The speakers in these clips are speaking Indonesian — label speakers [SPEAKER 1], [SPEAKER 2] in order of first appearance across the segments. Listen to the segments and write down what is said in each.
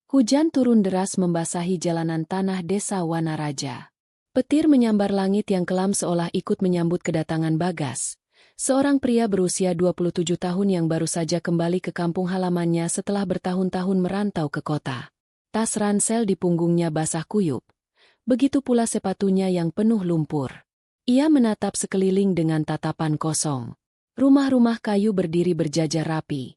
[SPEAKER 1] Hujan turun deras membasahi jalanan tanah desa Wanaraja. Petir menyambar langit yang kelam seolah ikut menyambut kedatangan Bagas, seorang pria berusia 27 tahun yang baru saja kembali ke kampung halamannya setelah bertahun-tahun merantau ke kota. Tas ransel di punggungnya basah kuyup, begitu pula sepatunya yang penuh lumpur. Ia menatap sekeliling dengan tatapan kosong. Rumah-rumah kayu berdiri berjajar rapi,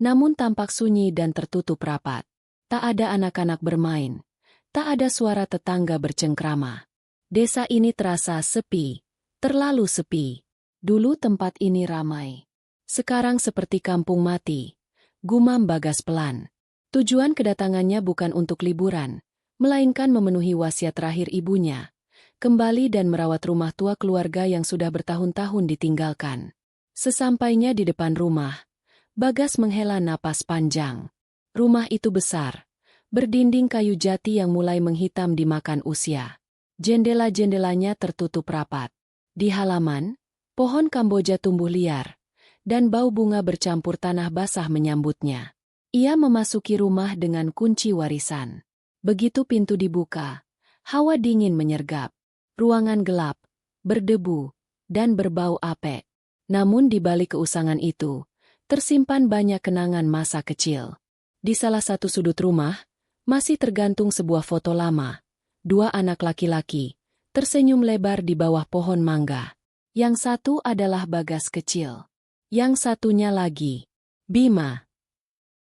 [SPEAKER 1] namun tampak sunyi dan tertutup rapat. Tak ada anak-anak bermain, tak ada suara tetangga bercengkrama. Desa ini terasa sepi, terlalu sepi. Dulu tempat ini ramai. Sekarang seperti kampung mati, gumam Bagas pelan. Tujuan kedatangannya bukan untuk liburan, melainkan memenuhi wasiat terakhir ibunya, kembali dan merawat rumah tua keluarga yang sudah bertahun-tahun ditinggalkan. Sesampainya di depan rumah, Bagas menghela napas panjang. Rumah itu besar, berdinding kayu jati yang mulai menghitam dimakan usia. Jendela-jendelanya tertutup rapat. Di halaman, pohon Kamboja tumbuh liar, dan bau bunga bercampur tanah basah menyambutnya. Ia memasuki rumah dengan kunci warisan. Begitu pintu dibuka, hawa dingin menyergap. Ruangan gelap, berdebu, dan berbau apek. Namun di balik keusangan itu, tersimpan banyak kenangan masa kecil. Di salah satu sudut rumah, masih tergantung sebuah foto lama. Dua anak laki-laki, tersenyum lebar di bawah pohon mangga. Yang satu adalah Bagas kecil. Yang satunya lagi, Bima.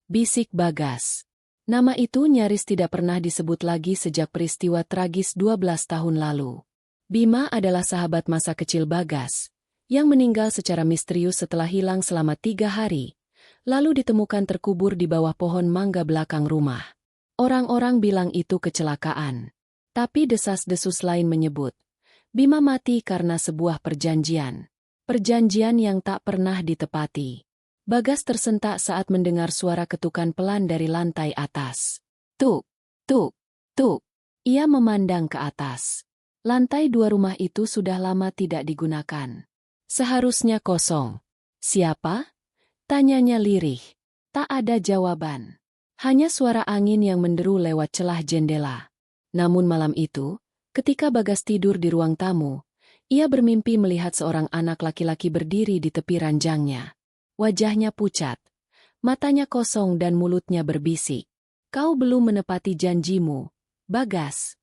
[SPEAKER 1] Bisik Bagas. Nama itu nyaris tidak pernah disebut lagi sejak peristiwa tragis 12 tahun lalu. Bima adalah sahabat masa kecil Bagas, yang meninggal secara misterius setelah hilang selama 3 hari, lalu ditemukan terkubur di bawah pohon mangga belakang rumah. Orang-orang bilang itu kecelakaan. Tapi desas-desus lain menyebut, Bima mati karena sebuah perjanjian. Perjanjian yang tak pernah ditepati. Bagas tersentak saat mendengar suara ketukan pelan dari lantai atas. Tuk, tuk, tuk. Ia memandang ke atas. Lantai 2 rumah itu sudah lama tidak digunakan. Seharusnya kosong. Siapa? Tanyanya lirih. Tak ada jawaban. Hanya suara angin yang menderu lewat celah jendela. Namun malam itu, ketika Bagas tidur di ruang tamu, ia bermimpi melihat seorang anak laki-laki berdiri di tepi ranjangnya. Wajahnya pucat, matanya kosong dan mulutnya berbisik. Kau belum menepati janjimu, Bagas.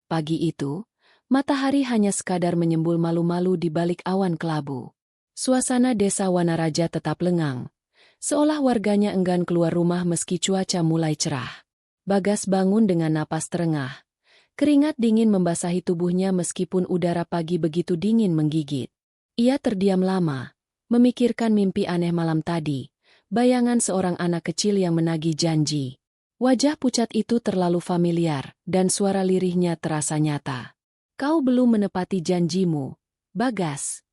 [SPEAKER 1] Pagi itu, matahari hanya sekadar menyembul malu-malu di balik awan kelabu. Suasana desa Wanaraja tetap lengang, seolah warganya enggan keluar rumah meski cuaca mulai cerah. Bagas bangun dengan napas terengah. Keringat dingin membasahi tubuhnya meskipun udara pagi begitu dingin menggigit. Ia terdiam lama, memikirkan mimpi aneh malam tadi, bayangan seorang anak kecil yang menagih janji. Wajah pucat itu terlalu familiar, dan suara lirihnya terasa nyata. Kau belum menepati janjimu, Bagas.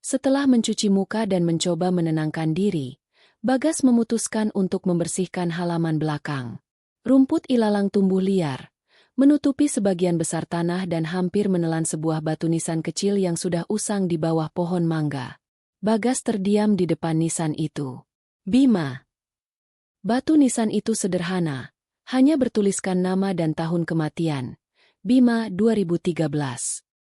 [SPEAKER 1] Setelah mencuci muka dan mencoba menenangkan diri, Bagas memutuskan untuk membersihkan halaman belakang. Rumput ilalang tumbuh liar, menutupi sebagian besar tanah dan hampir menelan sebuah batu nisan kecil yang sudah usang di bawah pohon mangga. Bagas terdiam di depan nisan itu. Bima. Batu nisan itu sederhana, hanya bertuliskan nama dan tahun kematian. Bima 2013.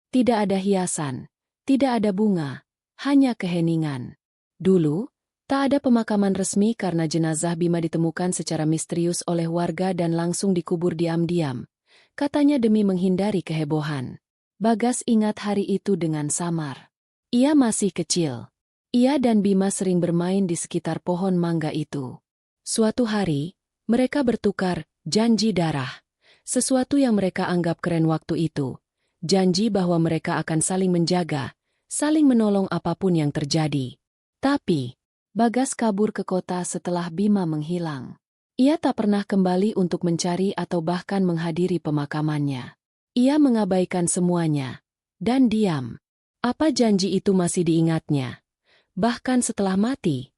[SPEAKER 1] Tidak ada hiasan, tidak ada bunga, hanya keheningan. Dulu, tak ada pemakaman resmi karena jenazah Bima ditemukan secara misterius oleh warga dan langsung dikubur diam-diam, katanya demi menghindari kehebohan. Bagas ingat hari itu dengan samar. Ia masih kecil. Ia dan Bima sering bermain di sekitar pohon mangga itu. Suatu hari, mereka bertukar janji darah. Sesuatu yang mereka anggap keren waktu itu. Janji bahwa mereka akan saling menjaga, saling menolong apapun yang terjadi. Tapi, Bagas kabur ke kota setelah Bima menghilang. Ia tak pernah kembali untuk mencari atau bahkan menghadiri pemakamannya. Ia mengabaikan semuanya, dan diam. Apa janji itu masih diingatnya? Bahkan setelah mati,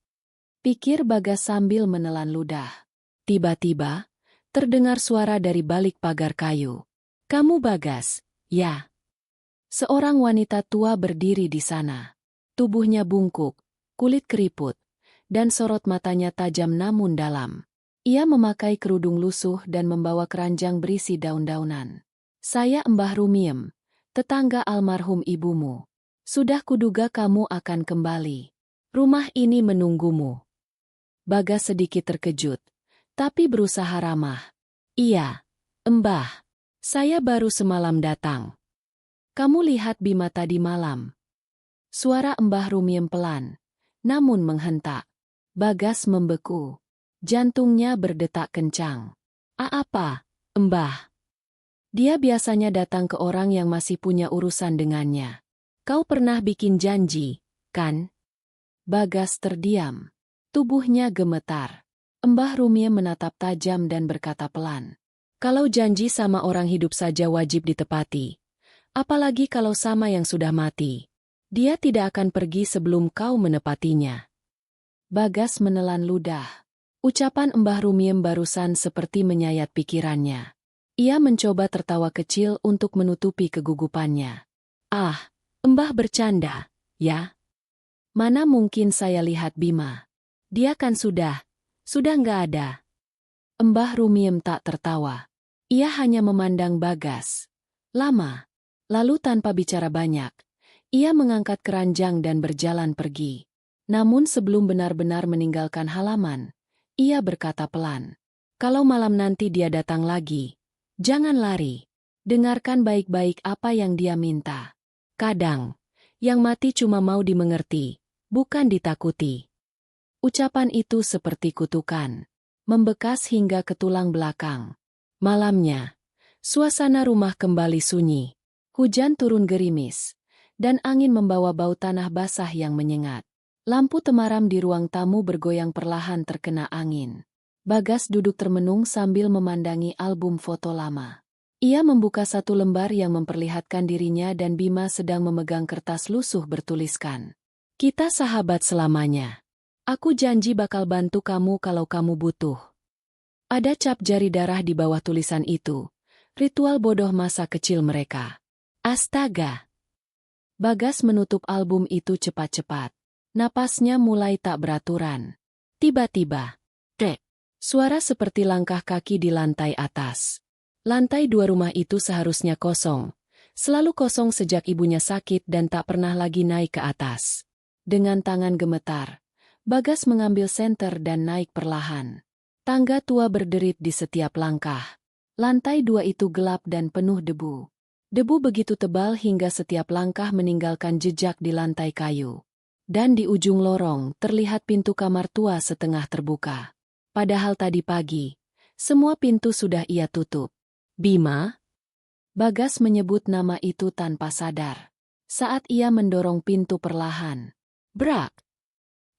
[SPEAKER 1] pikir Bagas sambil menelan ludah. Tiba-tiba, terdengar suara dari balik pagar kayu. Kamu Bagas, ya? Seorang wanita tua berdiri di sana. Tubuhnya bungkuk, kulit keriput, dan sorot matanya tajam namun dalam. Ia memakai kerudung lusuh dan membawa keranjang berisi daun-daunan. Saya Mbah Rumiem, tetangga almarhum ibumu. Sudah kuduga kamu akan kembali. Rumah ini menunggumu. Bagas sedikit terkejut, tapi berusaha ramah. Iya, Mbah. Saya baru semalam datang. Kamu lihat Bima tadi malam. Suara Mbah Rumiem pelan, namun menghentak. Bagas membeku. Jantungnya berdetak kencang. Apa, Mbah? Dia biasanya datang ke orang yang masih punya urusan dengannya. Kau pernah bikin janji, kan? Bagas terdiam. Tubuhnya gemetar. Mbah Rumiem menatap tajam dan berkata pelan. Kalau janji sama orang hidup saja wajib ditepati. Apalagi kalau sama yang sudah mati. Dia tidak akan pergi sebelum kau menepatinya. Bagas menelan ludah. Ucapan Mbah Rumiem barusan seperti menyayat pikirannya. Ia mencoba tertawa kecil untuk menutupi kegugupannya. Ah, Mbah bercanda, ya? Mana mungkin saya lihat Bima. Dia kan sudah nggak ada. Mbah Rumiem tak tertawa. Ia hanya memandang Bagas. Lama. Lalu tanpa bicara banyak, ia mengangkat keranjang dan berjalan pergi. Namun sebelum benar-benar meninggalkan halaman, ia berkata pelan. Kalau malam nanti dia datang lagi, jangan lari. Dengarkan baik-baik apa yang dia minta. Kadang, yang mati cuma mau dimengerti, bukan ditakuti. Ucapan itu seperti kutukan, membekas hingga ke tulang belakang. Malamnya, suasana rumah kembali sunyi. Hujan turun gerimis, dan angin membawa bau tanah basah yang menyengat. Lampu temaram di ruang tamu bergoyang perlahan terkena angin. Bagas duduk termenung sambil memandangi album foto lama. Ia membuka satu lembar yang memperlihatkan dirinya dan Bima sedang memegang kertas lusuh bertuliskan. Kita sahabat selamanya. Aku janji bakal bantu kamu kalau kamu butuh. Ada cap jari darah di bawah tulisan itu. Ritual bodoh masa kecil mereka. Astaga! Bagas menutup album itu cepat-cepat. Napasnya mulai tak beraturan. Tiba-tiba, dek! Suara seperti langkah kaki di lantai atas. Lantai 2 rumah itu seharusnya kosong. Selalu kosong sejak ibunya sakit dan tak pernah lagi naik ke atas. Dengan tangan gemetar, Bagas mengambil senter dan naik perlahan. Tangga tua berderit di setiap langkah. Lantai 2 itu gelap dan penuh debu. Debu begitu tebal hingga setiap langkah meninggalkan jejak di lantai kayu. Dan di ujung lorong terlihat pintu kamar tua setengah terbuka. Padahal tadi pagi, semua pintu sudah ia tutup. Bima? Bagas menyebut nama itu tanpa sadar. Saat ia mendorong pintu perlahan. Brak!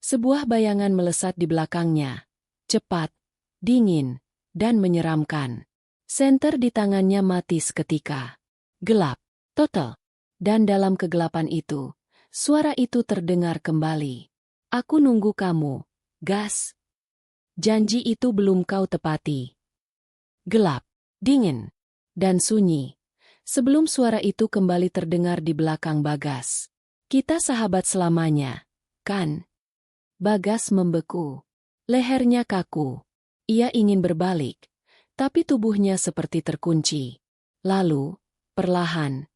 [SPEAKER 1] Sebuah bayangan melesat di belakangnya. Cepat, dingin, dan menyeramkan. Senter di tangannya mati seketika. Gelap, total. Dan dalam kegelapan itu, suara itu terdengar kembali. Aku nunggu kamu, Gas. Janji itu belum kau tepati. Gelap, dingin, dan sunyi. Sebelum suara itu kembali terdengar di belakang Bagas. Kita sahabat selamanya, kan? Bagas membeku. Lehernya kaku. Ia ingin berbalik, tapi tubuhnya seperti terkunci. Lalu, perlahan,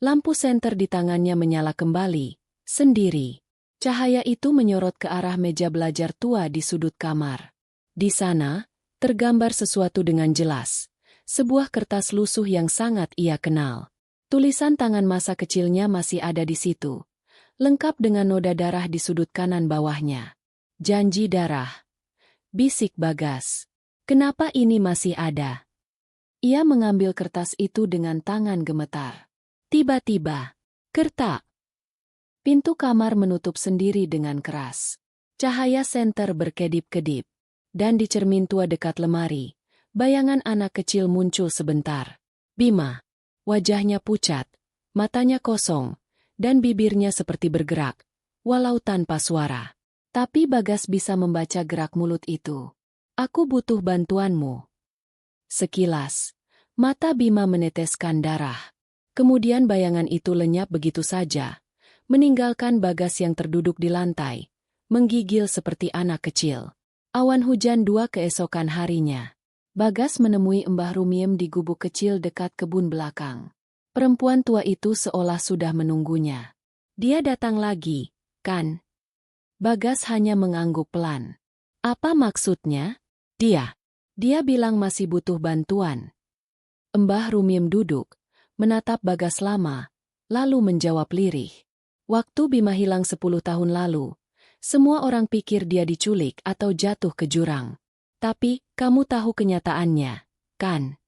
[SPEAKER 1] lampu senter di tangannya menyala kembali, sendiri. Cahaya itu menyorot ke arah meja belajar tua di sudut kamar. Di sana, tergambar sesuatu dengan jelas. Sebuah kertas lusuh yang sangat ia kenal. Tulisan tangan masa kecilnya masih ada di situ. Lengkap dengan noda darah di sudut kanan bawahnya. Janji darah. Bisik Bagas. Kenapa ini masih ada? Ia mengambil kertas itu dengan tangan gemetar. Tiba-tiba, kertak. Pintu kamar menutup sendiri dengan keras. Cahaya senter berkedip-kedip. Dan di cermin tua dekat lemari, bayangan anak kecil muncul sebentar. Bima. Wajahnya pucat, matanya kosong, dan bibirnya seperti bergerak, walau tanpa suara. Tapi Bagas bisa membaca gerak mulut itu. Aku butuh bantuanmu. Sekilas, mata Bima meneteskan darah. Kemudian bayangan itu lenyap begitu saja, meninggalkan Bagas yang terduduk di lantai, menggigil seperti anak kecil. Awan hujan 2 keesokan harinya. Bagas menemui Mbah Rumiem di gubuk kecil dekat kebun belakang. Perempuan tua itu seolah sudah menunggunya. Dia datang lagi, kan? Bagas hanya mengangguk pelan. Apa maksudnya? Dia bilang masih butuh bantuan. Mbah Rumiem duduk, menatap Bagas lama, lalu menjawab lirih. Waktu Bima hilang 10 tahun lalu, semua orang pikir dia diculik atau jatuh ke jurang. Tapi, kamu tahu kenyataannya, kan?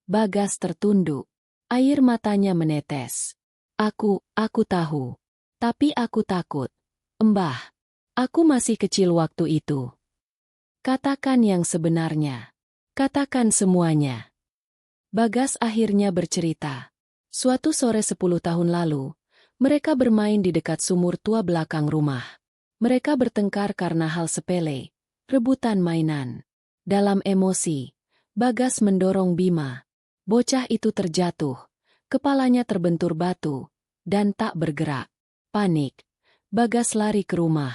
[SPEAKER 1] Bagas tertunduk. Air matanya menetes. Aku tahu. Tapi aku takut. Mbah, aku masih kecil waktu itu. Katakan yang sebenarnya. Katakan semuanya. Bagas akhirnya bercerita. Suatu sore 10 tahun lalu, mereka bermain di dekat sumur tua belakang rumah. Mereka bertengkar karena hal sepele, rebutan mainan. Dalam emosi, Bagas mendorong Bima. Bocah itu terjatuh, kepalanya terbentur batu, dan tak bergerak. Panik, Bagas lari ke rumah.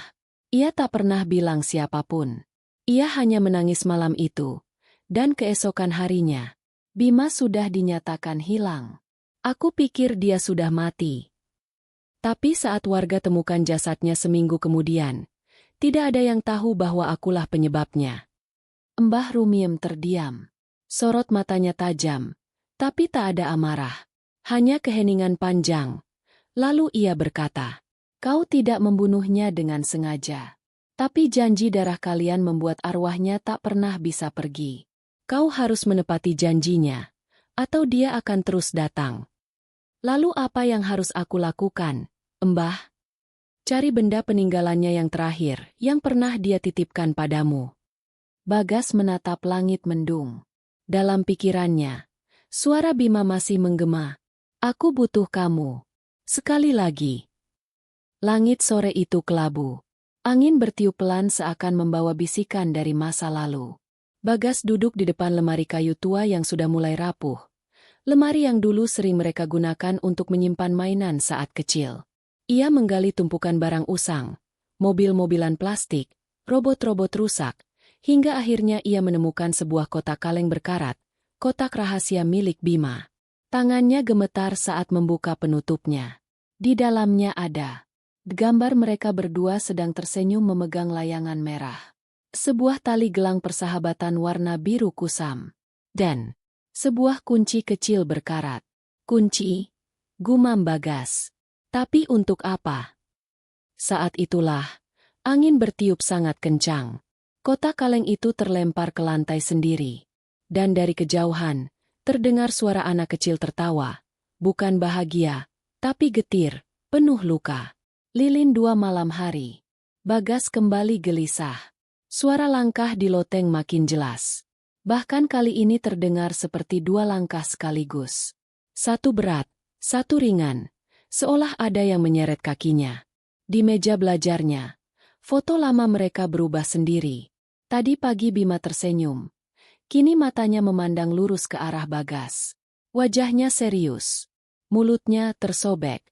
[SPEAKER 1] Ia tak pernah bilang siapapun. Ia hanya menangis malam itu, dan keesokan harinya, Bima sudah dinyatakan hilang. Aku pikir dia sudah mati. Tapi saat warga temukan jasadnya seminggu kemudian, tidak ada yang tahu bahwa akulah penyebabnya. Mbah Rumiem terdiam. Sorot matanya tajam, tapi tak ada amarah. Hanya keheningan panjang. Lalu ia berkata, kau tidak membunuhnya dengan sengaja. Tapi janji darah kalian membuat arwahnya tak pernah bisa pergi. Kau harus menepati janjinya, atau dia akan terus datang. Lalu apa yang harus aku lakukan, Mbah? Cari benda peninggalannya yang terakhir, yang pernah dia titipkan padamu. Bagas menatap langit mendung. Dalam pikirannya, suara Bima masih menggema. Aku butuh kamu. Sekali lagi. Langit sore itu kelabu. Angin bertiup pelan seakan membawa bisikan dari masa lalu. Bagas duduk di depan lemari kayu tua yang sudah mulai rapuh. Lemari yang dulu sering mereka gunakan untuk menyimpan mainan saat kecil. Ia menggali tumpukan barang usang, mobil-mobilan plastik, robot-robot rusak, hingga akhirnya ia menemukan sebuah kotak kaleng berkarat, kotak rahasia milik Bima. Tangannya gemetar saat membuka penutupnya. Di dalamnya ada gambar mereka berdua sedang tersenyum memegang layangan merah. Sebuah tali gelang persahabatan warna biru kusam. Dan sebuah kunci kecil berkarat. Kunci? Gumam Bagas. Tapi untuk apa? Saat itulah, angin bertiup sangat kencang. Kotak kaleng itu terlempar ke lantai sendiri. Dan dari kejauhan, terdengar suara anak kecil tertawa. Bukan bahagia, tapi getir, penuh luka. Lilin 2 malam hari. Bagas kembali gelisah. Suara langkah di loteng makin jelas. Bahkan kali ini terdengar seperti 2 langkah sekaligus. Satu berat, satu ringan, seolah ada yang menyeret kakinya. Di meja belajarnya, foto lama mereka berubah sendiri. Tadi pagi Bima tersenyum. Kini matanya memandang lurus ke arah Bagas. Wajahnya serius. Mulutnya tersobek,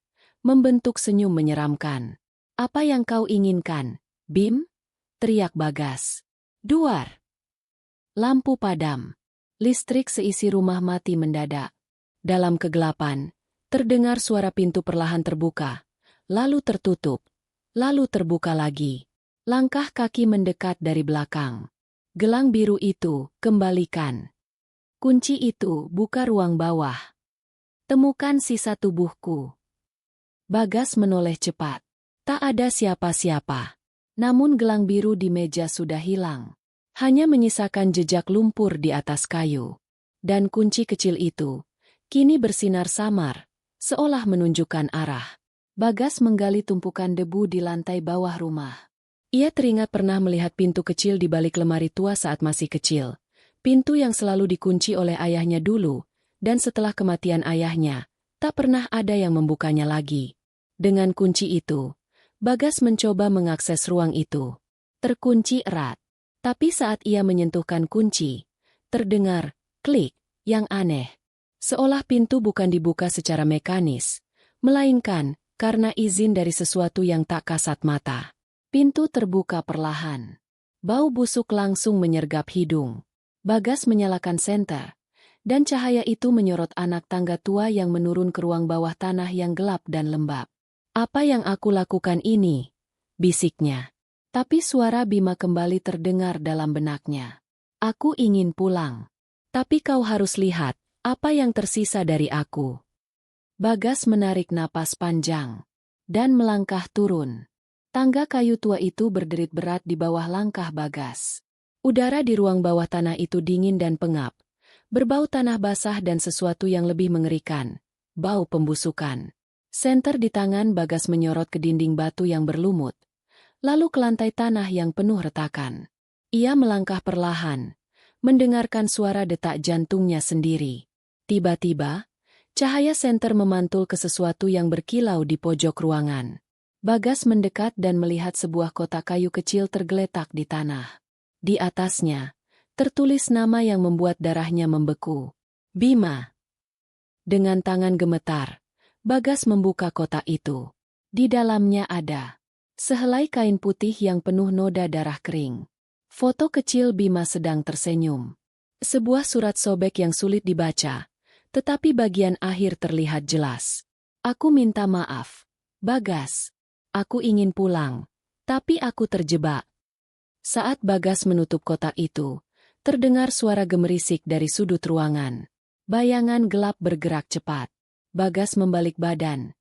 [SPEAKER 1] membentuk senyum menyeramkan. Apa yang kau inginkan, Bim? Teriak Bagas. Duar. Lampu padam. Listrik seisi rumah mati mendadak. Dalam kegelapan, terdengar suara pintu perlahan terbuka, lalu tertutup, lalu terbuka lagi. Langkah kaki mendekat dari belakang. Gelang biru itu, kembalikan. Kunci itu, buka ruang bawah. Temukan sisa tubuhku. Bagas menoleh cepat. Tak ada siapa-siapa. Namun gelang biru di meja sudah hilang. Hanya menyisakan jejak lumpur di atas kayu. Dan kunci kecil itu, kini bersinar samar, seolah menunjukkan arah. Bagas menggali tumpukan debu di lantai bawah rumah. Ia teringat pernah melihat pintu kecil di balik lemari tua saat masih kecil. Pintu yang selalu dikunci oleh ayahnya dulu, dan setelah kematian ayahnya, tak pernah ada yang membukanya lagi. Dengan kunci itu, Bagas mencoba mengakses ruang itu. Terkunci erat. Tapi saat ia menyentuhkan kunci, terdengar klik yang aneh. Seolah pintu bukan dibuka secara mekanis, melainkan karena izin dari sesuatu yang tak kasat mata. Pintu terbuka perlahan. Bau busuk langsung menyergap hidung. Bagas menyalakan senter, dan cahaya itu menyorot anak tangga tua yang menurun ke ruang bawah tanah yang gelap dan lembab. "Apa yang aku lakukan ini?" bisiknya. Tapi suara Bima kembali terdengar dalam benaknya. "Aku ingin pulang. Tapi kau harus lihat apa yang tersisa dari aku." Bagas menarik napas panjang dan melangkah turun. Tangga kayu tua itu berderit berat di bawah langkah Bagas. Udara di ruang bawah tanah itu dingin dan pengap, berbau tanah basah dan sesuatu yang lebih mengerikan, bau pembusukan. Senter di tangan Bagas menyorot ke dinding batu yang berlumut, lalu ke lantai tanah yang penuh retakan. Ia melangkah perlahan, mendengarkan suara detak jantungnya sendiri. Tiba-tiba, cahaya senter memantul ke sesuatu yang berkilau di pojok ruangan. Bagas mendekat dan melihat sebuah kotak kayu kecil tergeletak di tanah. Di atasnya, tertulis nama yang membuat darahnya membeku. "Bima." Dengan tangan gemetar, Bagas membuka kotak itu. Di dalamnya ada sehelai kain putih yang penuh noda darah kering. Foto kecil Bima sedang tersenyum. Sebuah surat sobek yang sulit dibaca, tetapi bagian akhir terlihat jelas. "Aku minta maaf, Bagas. Aku ingin pulang, tapi aku terjebak." Saat Bagas menutup kotak itu, terdengar suara gemerisik dari sudut ruangan. Bayangan gelap bergerak cepat. Bagas membalik badan.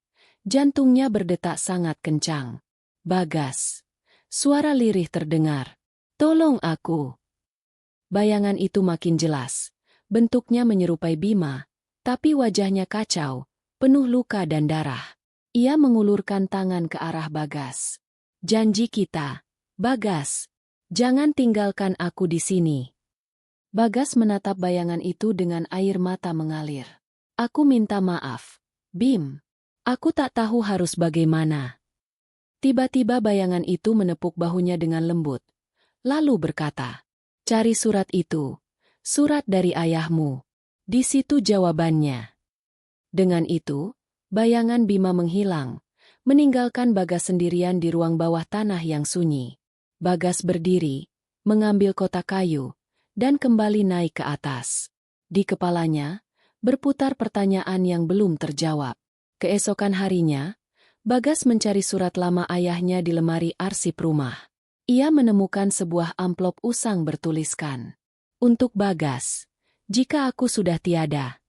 [SPEAKER 1] Jantungnya berdetak sangat kencang. "Bagas." Suara lirih terdengar. "Tolong aku." Bayangan itu makin jelas. Bentuknya menyerupai Bima, tapi wajahnya kacau, penuh luka dan darah. Ia mengulurkan tangan ke arah Bagas. "Janji kita, Bagas. Jangan tinggalkan aku di sini." Bagas menatap bayangan itu dengan air mata mengalir. "Aku minta maaf, Bim. Aku tak tahu harus bagaimana." Tiba-tiba bayangan itu menepuk bahunya dengan lembut, lalu berkata, "Cari surat itu. Surat dari ayahmu. Di situ jawabannya." Dengan itu, bayangan Bima menghilang, meninggalkan Bagas sendirian di ruang bawah tanah yang sunyi. Bagas berdiri, mengambil kotak kayu, dan kembali naik ke atas. Di kepalanya, berputar pertanyaan yang belum terjawab. Keesokan harinya, Bagas mencari surat lama ayahnya di lemari arsip rumah. Ia menemukan sebuah amplop usang bertuliskan, "Untuk Bagas, jika aku sudah tiada."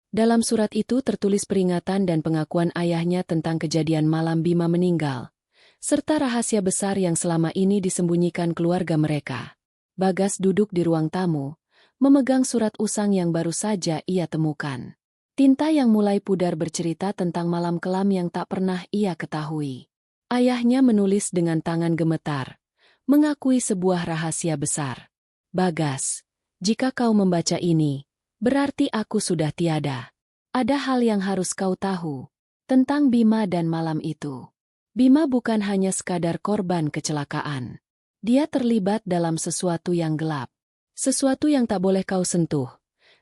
[SPEAKER 1] Dalam surat itu tertulis peringatan dan pengakuan ayahnya tentang kejadian malam Bima meninggal, serta rahasia besar yang selama ini disembunyikan keluarga mereka. Bagas duduk di ruang tamu, memegang surat usang yang baru saja ia temukan. Tinta yang mulai pudar bercerita tentang malam kelam yang tak pernah ia ketahui. Ayahnya menulis dengan tangan gemetar, mengakui sebuah rahasia besar. "Bagas, jika kau membaca ini, berarti aku sudah tiada. Ada hal yang harus kau tahu tentang Bima dan malam itu. Bima bukan hanya sekadar korban kecelakaan. Dia terlibat dalam sesuatu yang gelap. Sesuatu yang tak boleh kau sentuh.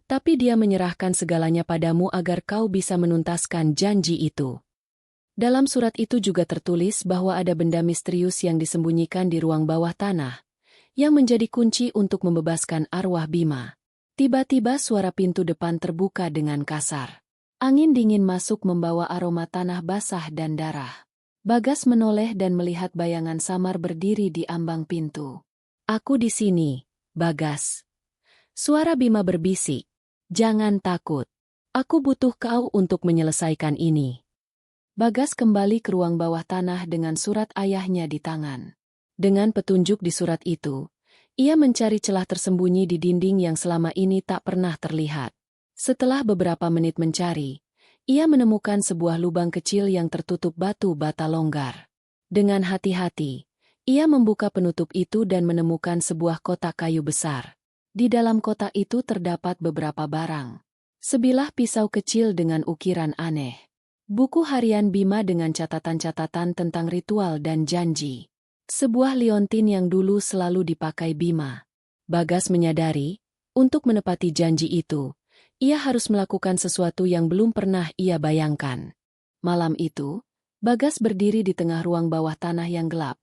[SPEAKER 1] Tapi dia menyerahkan segalanya padamu agar kau bisa menuntaskan janji itu." Dalam surat itu juga tertulis bahwa ada benda misterius yang disembunyikan di ruang bawah tanah, yang menjadi kunci untuk membebaskan arwah Bima. Tiba-tiba suara pintu depan terbuka dengan kasar. Angin dingin masuk membawa aroma tanah basah dan darah. Bagas menoleh dan melihat bayangan samar berdiri di ambang pintu. "Aku di sini, Bagas." Suara Bima berbisik, "Jangan takut. Aku butuh kau untuk menyelesaikan ini." Bagas kembali ke ruang bawah tanah dengan surat ayahnya di tangan. Dengan petunjuk di surat itu, ia mencari celah tersembunyi di dinding yang selama ini tak pernah terlihat. Setelah beberapa menit mencari, ia menemukan sebuah lubang kecil yang tertutup batu bata longgar. Dengan hati-hati, ia membuka penutup itu dan menemukan sebuah kotak kayu besar. Di dalam kotak itu terdapat beberapa barang. Sebilah pisau kecil dengan ukiran aneh. Buku harian Bima dengan catatan-catatan tentang ritual dan janji. Sebuah liontin yang dulu selalu dipakai Bima. Bagas menyadari, untuk menepati janji itu, ia harus melakukan sesuatu yang belum pernah ia bayangkan. Malam itu, Bagas berdiri di tengah ruang bawah tanah yang gelap.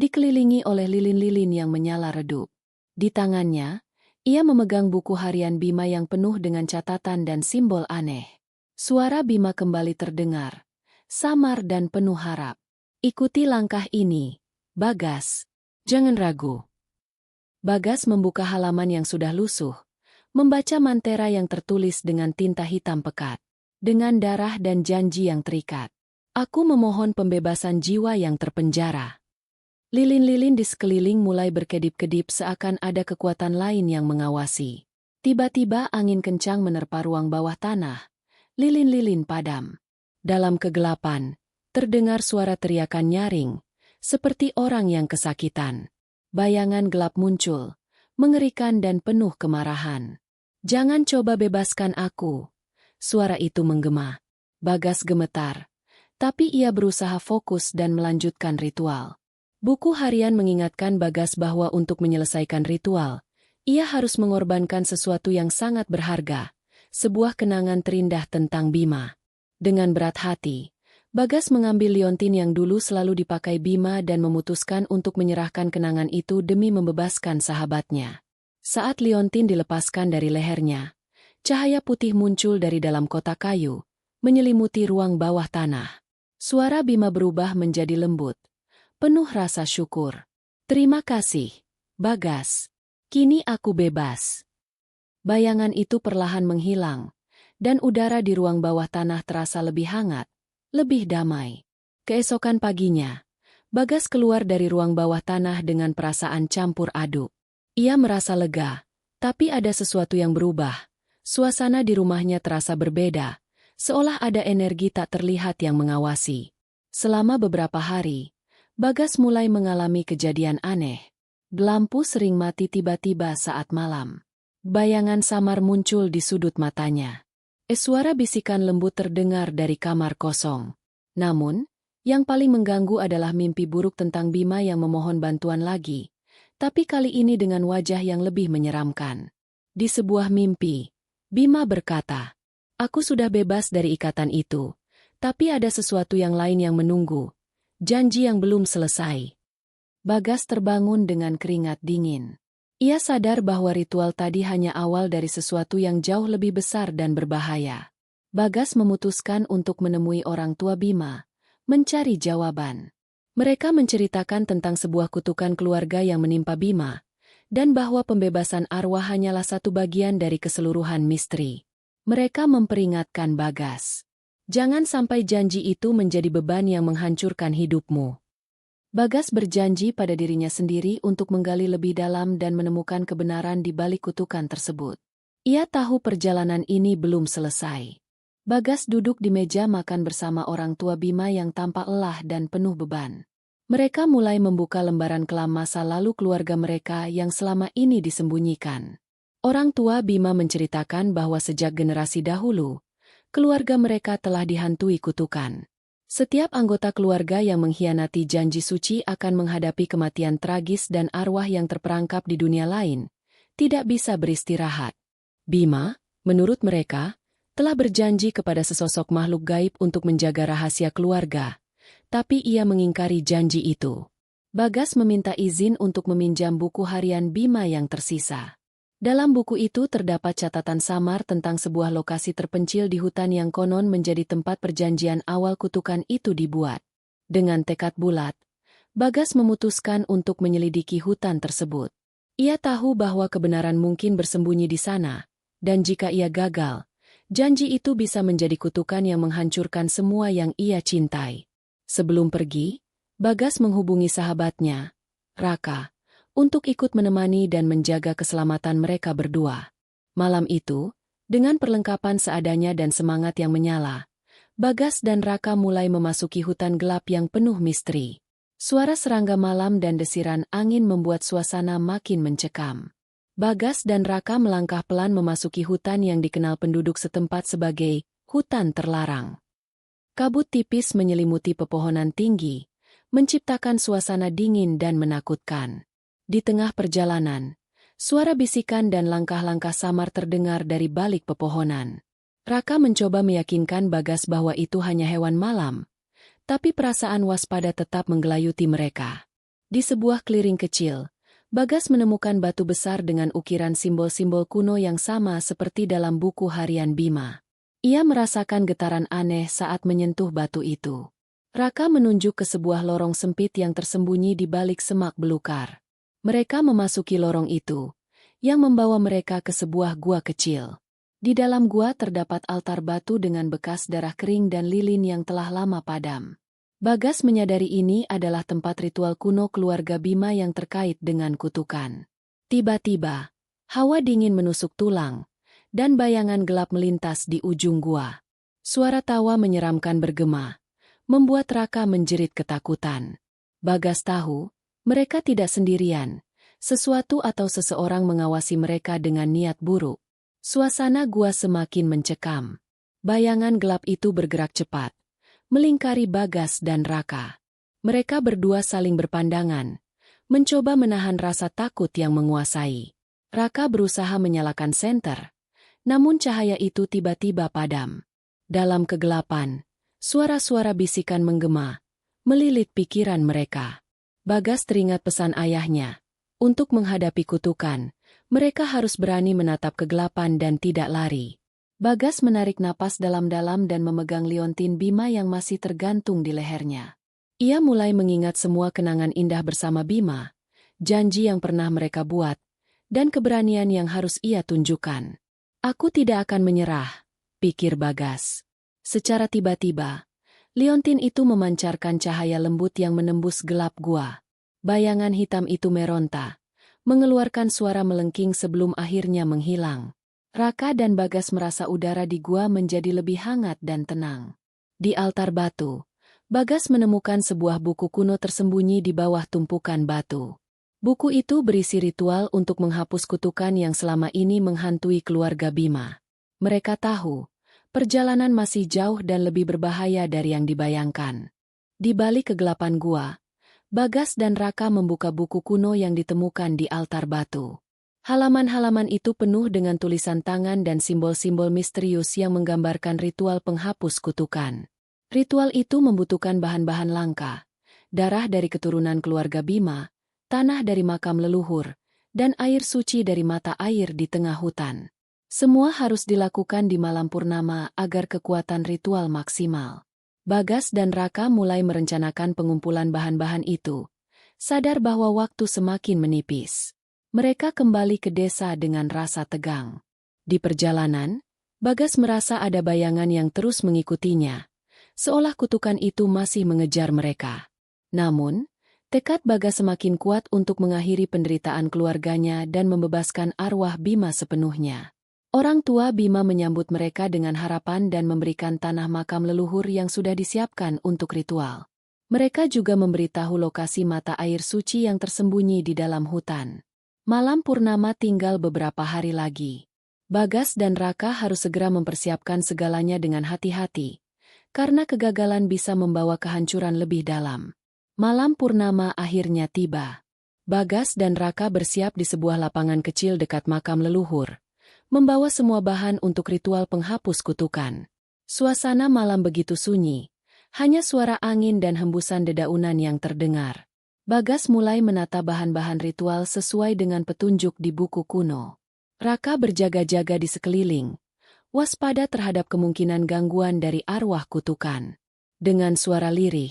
[SPEAKER 1] dikelilingi oleh lilin-lilin yang menyala redup. Di tangannya, ia memegang buku harian Bima yang penuh dengan catatan dan simbol aneh. Suara Bima kembali terdengar, samar dan penuh harap. Ikuti langkah ini, Bagas. Jangan ragu. Bagas membuka halaman yang sudah lusuh, membaca mantera yang tertulis dengan tinta hitam pekat. Dengan darah dan janji yang terikat. Aku memohon pembebasan jiwa yang terpenjara. Lilin-lilin di sekeliling mulai berkedip-kedip seakan ada kekuatan lain yang mengawasi. Tiba-tiba angin kencang menerpa ruang bawah tanah. Lilin-lilin padam. Dalam kegelapan, terdengar suara teriakan nyaring, seperti orang yang kesakitan. Bayangan gelap muncul, mengerikan dan penuh kemarahan. Jangan coba bebaskan aku. Suara itu menggema. Bagas gemetar, tapi ia berusaha fokus dan melanjutkan ritual. Buku harian mengingatkan Bagas bahwa untuk menyelesaikan ritual, ia harus mengorbankan sesuatu yang sangat berharga, sebuah kenangan terindah tentang Bima. Dengan berat hati, Bagas mengambil liontin yang dulu selalu dipakai Bima dan memutuskan untuk menyerahkan kenangan itu demi membebaskan sahabatnya. Saat liontin dilepaskan dari lehernya, cahaya putih muncul dari dalam kotak kayu, menyelimuti ruang bawah tanah. Suara Bima berubah menjadi lembut, penuh rasa syukur. Terima kasih, Bagas. Kini aku bebas. Bayangan itu perlahan menghilang, dan udara di ruang bawah tanah terasa lebih hangat, lebih damai. Keesokan paginya, Bagas keluar dari ruang bawah tanah dengan perasaan campur aduk. Ia merasa lega, tapi ada sesuatu yang berubah. Suasana di rumahnya terasa berbeda, seolah ada energi tak terlihat yang mengawasi. Selama beberapa hari, Bagas mulai mengalami kejadian aneh. Lampu sering mati tiba-tiba saat malam. Bayangan samar muncul di sudut matanya. Suara bisikan lembut terdengar dari kamar kosong. Namun, yang paling mengganggu adalah mimpi buruk tentang Bima yang memohon bantuan lagi. Tapi kali ini dengan wajah yang lebih menyeramkan. Di sebuah mimpi, Bima berkata, "Aku sudah bebas dari ikatan itu, tapi ada sesuatu yang lain yang menunggu. Janji yang belum selesai." Bagas terbangun dengan keringat dingin. Ia sadar bahwa ritual tadi hanya awal dari sesuatu yang jauh lebih besar dan berbahaya. Bagas memutuskan untuk menemui orang tua Bima, mencari jawaban. Mereka menceritakan tentang sebuah kutukan keluarga yang menimpa Bima, dan bahwa pembebasan arwah hanyalah satu bagian dari keseluruhan misteri. Mereka memperingatkan Bagas, "Jangan sampai janji itu menjadi beban yang menghancurkan hidupmu." Bagas berjanji pada dirinya sendiri untuk menggali lebih dalam dan menemukan kebenaran di balik kutukan tersebut. Ia tahu perjalanan ini belum selesai. Bagas duduk di meja makan bersama orang tua Bima yang tampak lelah dan penuh beban. Mereka mulai membuka lembaran kelam masa lalu keluarga mereka yang selama ini disembunyikan. Orang tua Bima menceritakan bahwa sejak generasi dahulu, keluarga mereka telah dihantui kutukan. Setiap anggota keluarga yang mengkhianati janji suci akan menghadapi kematian tragis dan arwah yang terperangkap di dunia lain, tidak bisa beristirahat. Bima, menurut mereka, telah berjanji kepada sesosok makhluk gaib untuk menjaga rahasia keluarga, tapi ia mengingkari janji itu. Bagas meminta izin untuk meminjam buku harian Bima yang tersisa. Dalam buku itu terdapat catatan samar tentang sebuah lokasi terpencil di hutan yang konon menjadi tempat perjanjian awal kutukan itu dibuat. Dengan tekad bulat, Bagas memutuskan untuk menyelidiki hutan tersebut. Ia tahu bahwa kebenaran mungkin bersembunyi di sana, dan jika ia gagal, janji itu bisa menjadi kutukan yang menghancurkan semua yang ia cintai. Sebelum pergi, Bagas menghubungi sahabatnya, Raka, untuk ikut menemani dan menjaga keselamatan mereka berdua. Malam itu, dengan perlengkapan seadanya dan semangat yang menyala, Bagas dan Raka mulai memasuki hutan gelap yang penuh misteri. Suara serangga malam dan desiran angin membuat suasana makin mencekam. Bagas dan Raka melangkah pelan memasuki hutan yang dikenal penduduk setempat sebagai hutan terlarang. Kabut tipis menyelimuti pepohonan tinggi, menciptakan suasana dingin dan menakutkan. Di tengah perjalanan, suara bisikan dan langkah-langkah samar terdengar dari balik pepohonan. Raka mencoba meyakinkan Bagas bahwa itu hanya hewan malam, tapi perasaan waspada tetap menggelayuti mereka. Di sebuah clearing kecil, Bagas menemukan batu besar dengan ukiran simbol-simbol kuno yang sama seperti dalam buku harian Bima. Ia merasakan getaran aneh saat menyentuh batu itu. Raka menunjuk ke sebuah lorong sempit yang tersembunyi di balik semak belukar. Mereka memasuki lorong itu, yang membawa mereka ke sebuah gua kecil. Di dalam gua terdapat altar batu dengan bekas darah kering dan lilin yang telah lama padam. Bagas menyadari ini adalah tempat ritual kuno keluarga Bima yang terkait dengan kutukan. Tiba-tiba, hawa dingin menusuk tulang, dan bayangan gelap melintas di ujung gua. Suara tawa menyeramkan bergema, membuat Raka menjerit ketakutan. Bagas tahu, mereka tidak sendirian. Sesuatu atau seseorang mengawasi mereka dengan niat buruk. Suasana gua semakin mencekam. Bayangan gelap itu bergerak cepat, melingkari Bagas dan Raka. Mereka berdua saling berpandangan, mencoba menahan rasa takut yang menguasai. Raka berusaha menyalakan senter, namun cahaya itu tiba-tiba padam. Dalam kegelapan, suara-suara bisikan menggema, melilit pikiran mereka. Bagas teringat pesan ayahnya. Untuk menghadapi kutukan, mereka harus berani menatap kegelapan dan tidak lari. Bagas menarik napas dalam-dalam dan memegang liontin Bima yang masih tergantung di lehernya. Ia mulai mengingat semua kenangan indah bersama Bima, janji yang pernah mereka buat, dan keberanian yang harus ia tunjukkan. Aku tidak akan menyerah, pikir Bagas. Secara tiba-tiba, liontin itu memancarkan cahaya lembut yang menembus gelap gua. Bayangan hitam itu meronta, mengeluarkan suara melengking sebelum akhirnya menghilang. Raka dan Bagas merasa udara di gua menjadi lebih hangat dan tenang. Di altar batu, Bagas menemukan sebuah buku kuno tersembunyi di bawah tumpukan batu. Buku itu berisi ritual untuk menghapus kutukan yang selama ini menghantui keluarga Bima. Mereka tahu, perjalanan masih jauh dan lebih berbahaya dari yang dibayangkan. Di balik kegelapan gua, Bagas dan Raka membuka buku kuno yang ditemukan di altar batu. Halaman-halaman itu penuh dengan tulisan tangan dan simbol-simbol misterius yang menggambarkan ritual penghapus kutukan. Ritual itu membutuhkan bahan-bahan langka, darah dari keturunan keluarga Bima, tanah dari makam leluhur, dan air suci dari mata air di tengah hutan. Semua harus dilakukan di malam purnama agar kekuatan ritual maksimal. Bagas dan Raka mulai merencanakan pengumpulan bahan-bahan itu, sadar bahwa waktu semakin menipis. Mereka kembali ke desa dengan rasa tegang. Di perjalanan, Bagas merasa ada bayangan yang terus mengikutinya, seolah kutukan itu masih mengejar mereka. Namun, tekad Bagas semakin kuat untuk mengakhiri penderitaan keluarganya dan membebaskan arwah Bima sepenuhnya. Orang tua Bima menyambut mereka dengan harapan dan memberikan tanah makam leluhur yang sudah disiapkan untuk ritual. Mereka juga memberitahu lokasi mata air suci yang tersembunyi di dalam hutan. Malam purnama tinggal beberapa hari lagi. Bagas dan Raka harus segera mempersiapkan segalanya dengan hati-hati, karena kegagalan bisa membawa kehancuran lebih dalam. Malam purnama akhirnya tiba. Bagas dan Raka bersiap di sebuah lapangan kecil dekat makam leluhur, membawa semua bahan untuk ritual penghapus kutukan. Suasana malam begitu sunyi, hanya suara angin dan hembusan dedaunan yang terdengar. Bagas mulai menata bahan-bahan ritual sesuai dengan petunjuk di buku kuno. Raka berjaga-jaga di sekeliling, waspada terhadap kemungkinan gangguan dari arwah kutukan. Dengan suara lirih,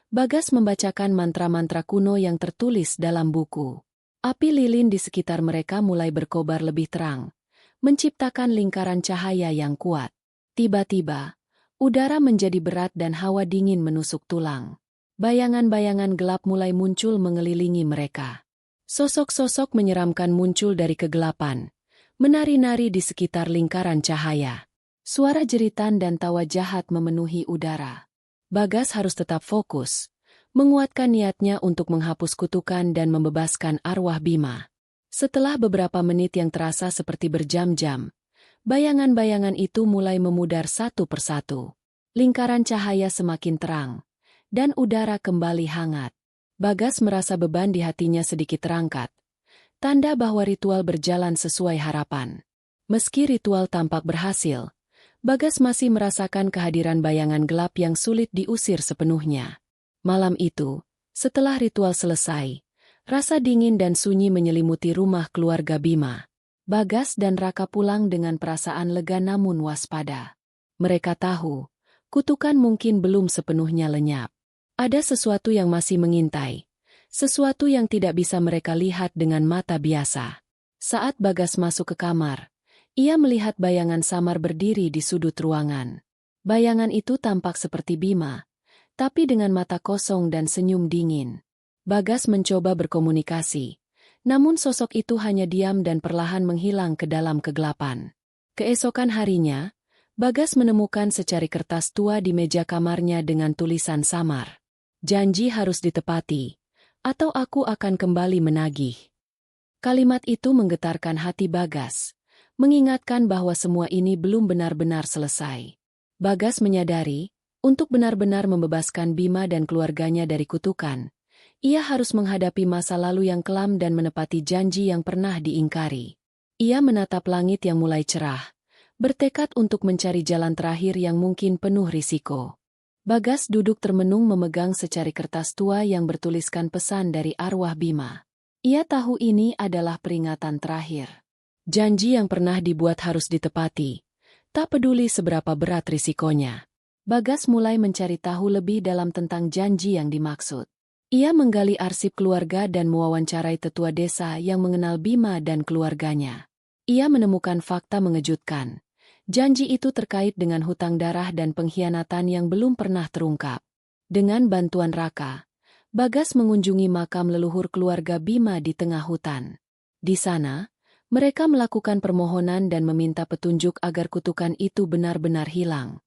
[SPEAKER 1] Bagas membacakan mantra-mantra kuno yang tertulis dalam buku. Api lilin di sekitar mereka mulai berkobar lebih terang, menciptakan lingkaran cahaya yang kuat. Tiba-tiba, udara menjadi berat dan hawa dingin menusuk tulang. Bayangan-bayangan gelap mulai muncul mengelilingi mereka. Sosok-sosok menyeramkan muncul dari kegelapan, menari-nari di sekitar lingkaran cahaya. Suara jeritan dan tawa jahat memenuhi udara. Bagas harus tetap fokus, menguatkan niatnya untuk menghapus kutukan dan membebaskan arwah Bima. Setelah beberapa menit yang terasa seperti berjam-jam, bayangan-bayangan itu mulai memudar satu persatu. Lingkaran cahaya semakin terang, dan udara kembali hangat. Bagas merasa beban di hatinya sedikit terangkat, tanda bahwa ritual berjalan sesuai harapan. Meski ritual tampak berhasil, Bagas masih merasakan kehadiran bayangan gelap yang sulit diusir sepenuhnya. Malam itu, Setelah ritual selesai, rasa dingin dan sunyi menyelimuti rumah keluarga Bima. Bagas dan Raka pulang dengan perasaan lega namun waspada. Mereka tahu, kutukan mungkin belum sepenuhnya lenyap. Ada sesuatu yang masih mengintai. Sesuatu yang tidak bisa mereka lihat dengan mata biasa. Saat Bagas masuk ke kamar, ia melihat bayangan samar berdiri di sudut ruangan. Bayangan itu tampak seperti Bima, tapi dengan mata kosong dan senyum dingin. Bagas mencoba berkomunikasi, namun sosok itu hanya diam dan perlahan menghilang ke dalam kegelapan. Keesokan harinya, Bagas menemukan secari kertas tua di meja kamarnya dengan tulisan samar. Janji harus ditepati, atau aku akan kembali menagih. Kalimat itu menggetarkan hati Bagas, mengingatkan bahwa semua ini belum benar-benar selesai. Bagas menyadari, untuk benar-benar membebaskan Bima dan keluarganya dari kutukan, ia harus menghadapi masa lalu yang kelam dan menepati janji yang pernah diingkari. Ia menatap langit yang mulai cerah, bertekad untuk mencari jalan terakhir yang mungkin penuh risiko. Bagas duduk termenung memegang secari kertas tua yang bertuliskan pesan dari arwah Bima. Ia tahu ini adalah peringatan terakhir. Janji yang pernah dibuat harus ditepati, tak peduli seberapa berat risikonya. Bagas mulai mencari tahu lebih dalam tentang janji yang dimaksud. Ia menggali arsip keluarga dan mewawancarai tetua desa yang mengenal Bima dan keluarganya. Ia menemukan fakta mengejutkan. Janji itu terkait dengan hutang darah dan pengkhianatan yang belum pernah terungkap. Dengan bantuan Raka, Bagas mengunjungi makam leluhur keluarga Bima di tengah hutan. Di sana, mereka melakukan permohonan dan meminta petunjuk agar kutukan itu benar-benar hilang.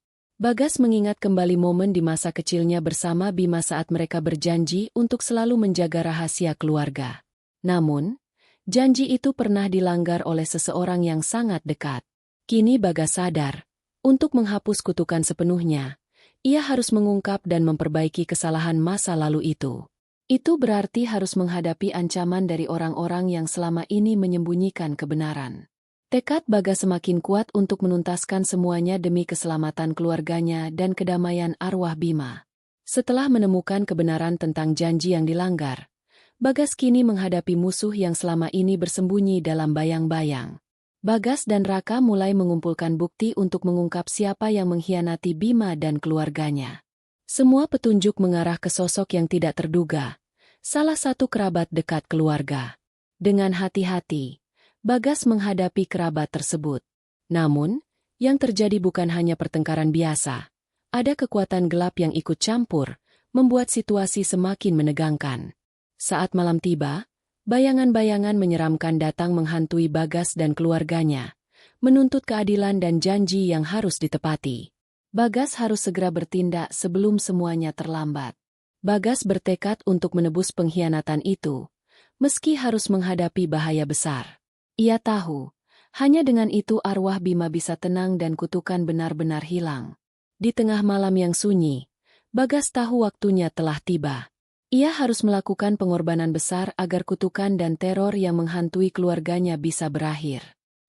[SPEAKER 1] Bagas mengingat kembali momen di masa kecilnya bersama Bima saat mereka berjanji untuk selalu menjaga rahasia keluarga. Namun, janji itu pernah dilanggar oleh seseorang yang sangat dekat. Kini Bagas sadar, untuk menghapus kutukan sepenuhnya, ia harus mengungkap dan memperbaiki kesalahan masa lalu itu. Itu berarti harus menghadapi ancaman dari orang-orang yang selama ini menyembunyikan kebenaran. Tekad Bagas semakin kuat untuk menuntaskan semuanya demi keselamatan keluarganya dan kedamaian arwah Bima. Setelah menemukan kebenaran tentang janji yang dilanggar, Bagas kini menghadapi musuh yang selama ini bersembunyi dalam bayang-bayang. Bagas dan Raka mulai mengumpulkan bukti untuk mengungkap siapa yang mengkhianati Bima dan keluarganya. Semua petunjuk mengarah ke sosok yang tidak terduga, salah satu kerabat dekat keluarga. Dengan hati-hati, Bagas menghadapi kerabat tersebut. Namun, yang terjadi bukan hanya pertengkaran biasa. Ada kekuatan gelap yang ikut campur, membuat situasi semakin menegangkan. Saat malam tiba, bayangan-bayangan menyeramkan datang menghantui Bagas dan keluarganya, menuntut keadilan dan janji yang harus ditepati. Bagas harus segera bertindak sebelum semuanya terlambat. Bagas bertekad untuk menebus pengkhianatan itu, meski harus menghadapi bahaya besar. Ia tahu, hanya dengan itu arwah Bima bisa tenang dan kutukan benar-benar hilang. Di tengah malam yang sunyi, Bagas tahu waktunya telah tiba. Ia harus melakukan pengorbanan besar agar kutukan dan teror yang menghantui keluarganya bisa berakhir.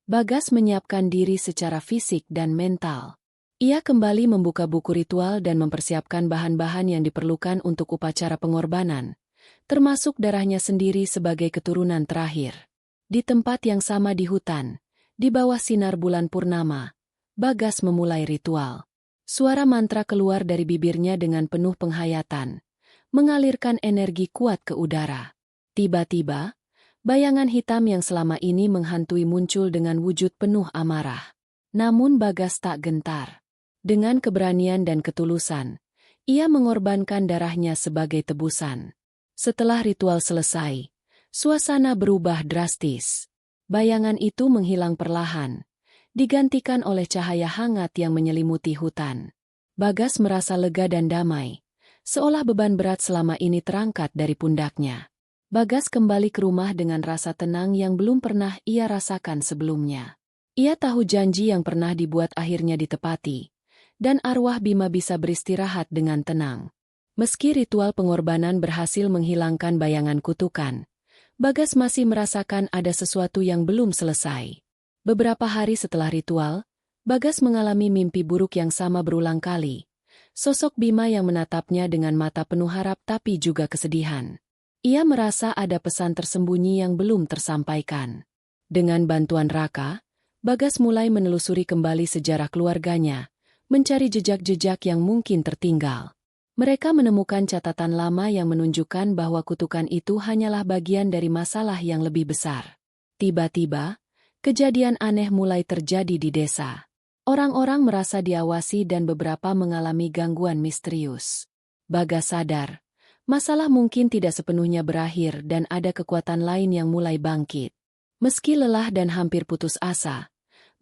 [SPEAKER 1] Bagas menyiapkan diri secara fisik dan mental. Ia kembali membuka buku ritual dan mempersiapkan bahan-bahan yang diperlukan untuk upacara pengorbanan, termasuk darahnya sendiri sebagai keturunan terakhir. Di tempat yang sama di hutan, di bawah sinar bulan purnama, Bagas memulai ritual. Suara mantra keluar dari bibirnya dengan penuh penghayatan, mengalirkan energi kuat ke udara. Tiba-tiba, bayangan hitam yang selama ini menghantui muncul dengan wujud penuh amarah. Namun Bagas tak gentar. Dengan keberanian dan ketulusan, ia mengorbankan darahnya sebagai tebusan. Setelah ritual selesai, suasana berubah drastis. Bayangan itu menghilang perlahan, digantikan oleh cahaya hangat yang menyelimuti hutan. Bagas merasa lega dan damai, seolah beban berat selama ini terangkat dari pundaknya. Bagas kembali ke rumah dengan rasa tenang yang belum pernah ia rasakan sebelumnya. Ia tahu janji yang pernah dibuat akhirnya ditepati, dan arwah Bima bisa beristirahat dengan tenang. Meski ritual pengorbanan berhasil menghilangkan bayangan kutukan, Bagas masih merasakan ada sesuatu yang belum selesai. Beberapa hari setelah ritual, Bagas mengalami mimpi buruk yang sama berulang kali. Sosok Bima yang menatapnya dengan mata penuh harap tapi juga kesedihan. Ia merasa ada pesan tersembunyi yang belum tersampaikan. Dengan bantuan Raka, Bagas mulai menelusuri kembali sejarah keluarganya, mencari jejak-jejak yang mungkin tertinggal. Mereka menemukan catatan lama yang menunjukkan bahwa kutukan itu hanyalah bagian dari masalah yang lebih besar. Tiba-tiba, kejadian aneh mulai terjadi di desa. Orang-orang merasa diawasi dan beberapa mengalami gangguan misterius. Bagas sadar, masalah mungkin tidak sepenuhnya berakhir dan ada kekuatan lain yang mulai bangkit. Meski lelah dan hampir putus asa,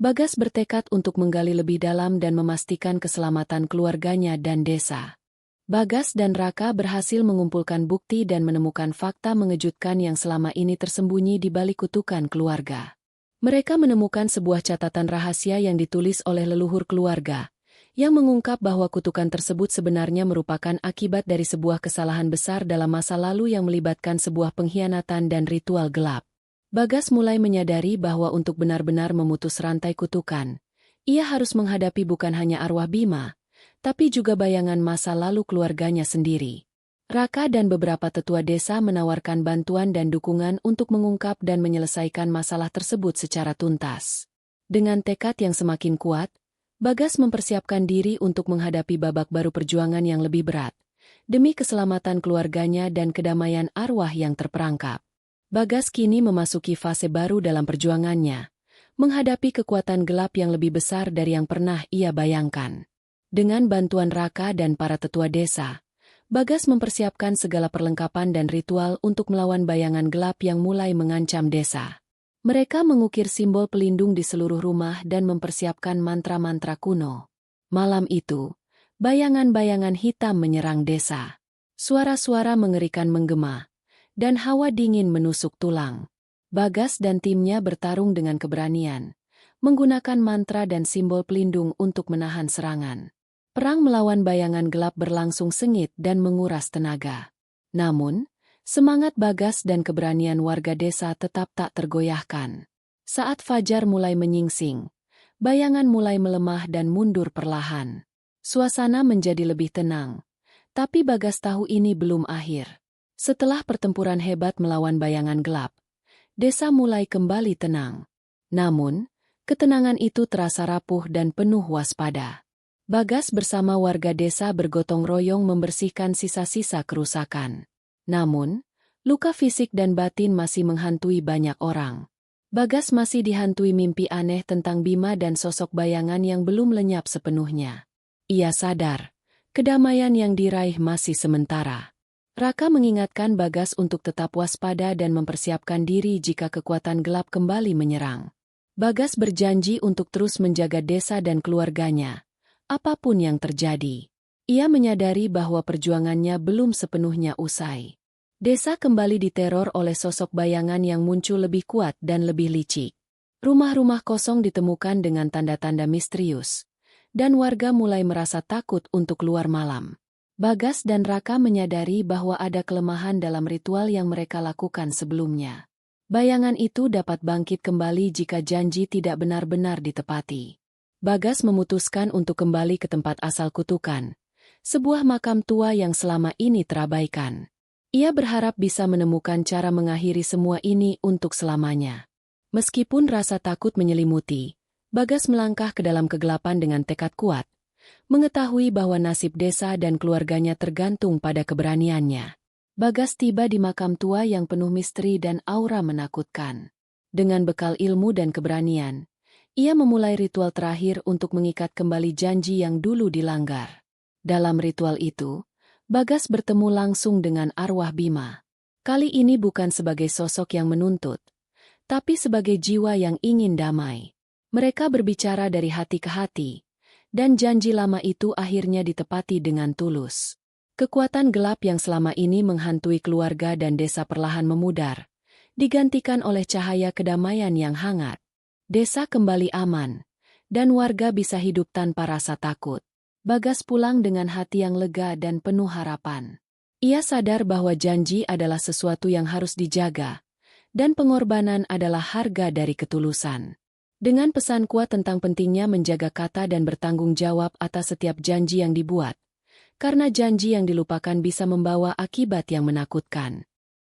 [SPEAKER 1] Bagas bertekad untuk menggali lebih dalam dan memastikan keselamatan keluarganya dan desa. Bagas dan Raka berhasil mengumpulkan bukti dan menemukan fakta mengejutkan yang selama ini tersembunyi di balik kutukan keluarga. Mereka menemukan sebuah catatan rahasia yang ditulis oleh leluhur keluarga, yang mengungkap bahwa kutukan tersebut sebenarnya merupakan akibat dari sebuah kesalahan besar dalam masa lalu yang melibatkan sebuah pengkhianatan dan ritual gelap. Bagas mulai menyadari bahwa untuk benar-benar memutus rantai kutukan, ia harus menghadapi bukan hanya arwah Bima, tapi juga bayangan masa lalu keluarganya sendiri. Raka dan beberapa tetua desa menawarkan bantuan dan dukungan untuk mengungkap dan menyelesaikan masalah tersebut secara tuntas. Dengan tekad yang semakin kuat, Bagas mempersiapkan diri untuk menghadapi babak baru perjuangan yang lebih berat, demi keselamatan keluarganya dan kedamaian arwah yang terperangkap. Bagas kini memasuki fase baru dalam perjuangannya, menghadapi kekuatan gelap yang lebih besar dari yang pernah ia bayangkan. Dengan bantuan Raka dan para tetua desa, Bagas mempersiapkan segala perlengkapan dan ritual untuk melawan bayangan gelap yang mulai mengancam desa. Mereka mengukir simbol pelindung di seluruh rumah dan mempersiapkan mantra-mantra kuno. Malam itu, bayangan-bayangan hitam menyerang desa. Suara-suara mengerikan menggema, dan hawa dingin menusuk tulang. Bagas dan timnya bertarung dengan keberanian, menggunakan mantra dan simbol pelindung untuk menahan serangan. Perang melawan bayangan gelap berlangsung sengit dan menguras tenaga. Namun, semangat Bagas dan keberanian warga desa tetap tak tergoyahkan. Saat fajar mulai menyingsing, bayangan mulai melemah dan mundur perlahan. Suasana menjadi lebih tenang, tapi Bagas tahu ini belum akhir. Setelah pertempuran hebat melawan bayangan gelap, desa mulai kembali tenang. Namun, ketenangan itu terasa rapuh dan penuh waspada. Bagas bersama warga desa bergotong royong membersihkan sisa-sisa kerusakan. Namun, luka fisik dan batin masih menghantui banyak orang. Bagas masih dihantui mimpi aneh tentang Bima dan sosok bayangan yang belum lenyap sepenuhnya. Ia sadar, kedamaian yang diraih masih sementara. Raka mengingatkan Bagas untuk tetap waspada dan mempersiapkan diri jika kekuatan gelap kembali menyerang. Bagas berjanji untuk terus menjaga desa dan keluarganya, apapun yang terjadi. Ia menyadari bahwa perjuangannya belum sepenuhnya usai. Desa kembali diteror oleh sosok bayangan yang muncul lebih kuat dan lebih licik. Rumah-rumah kosong ditemukan dengan tanda-tanda misterius, dan warga mulai merasa takut untuk keluar malam. Bagas dan Raka menyadari bahwa ada kelemahan dalam ritual yang mereka lakukan sebelumnya. Bayangan itu dapat bangkit kembali jika janji tidak benar-benar ditepati. Bagas memutuskan untuk kembali ke tempat asal kutukan, sebuah makam tua yang selama ini terabaikan. Ia berharap bisa menemukan cara mengakhiri semua ini untuk selamanya. Meskipun rasa takut menyelimuti, Bagas melangkah ke dalam kegelapan dengan tekad kuat, mengetahui bahwa nasib desa dan keluarganya tergantung pada keberaniannya. Bagas tiba di makam tua yang penuh misteri dan aura menakutkan. Dengan bekal ilmu dan keberanian, ia memulai ritual terakhir untuk mengikat kembali janji yang dulu dilanggar. Dalam ritual itu, Bagas bertemu langsung dengan arwah Bima. Kali ini bukan sebagai sosok yang menuntut, tapi sebagai jiwa yang ingin damai. Mereka berbicara dari hati ke hati, dan janji lama itu akhirnya ditepati dengan tulus. Kekuatan gelap yang selama ini menghantui keluarga dan desa perlahan memudar, digantikan oleh cahaya kedamaian yang hangat. Desa kembali aman, dan warga bisa hidup tanpa rasa takut. Bagas pulang dengan hati yang lega dan penuh harapan. Ia sadar bahwa janji adalah sesuatu yang harus dijaga, dan pengorbanan adalah harga dari ketulusan. Dengan pesan kuat tentang pentingnya menjaga kata dan bertanggung jawab atas setiap janji yang dibuat, karena janji yang dilupakan bisa membawa akibat yang menakutkan.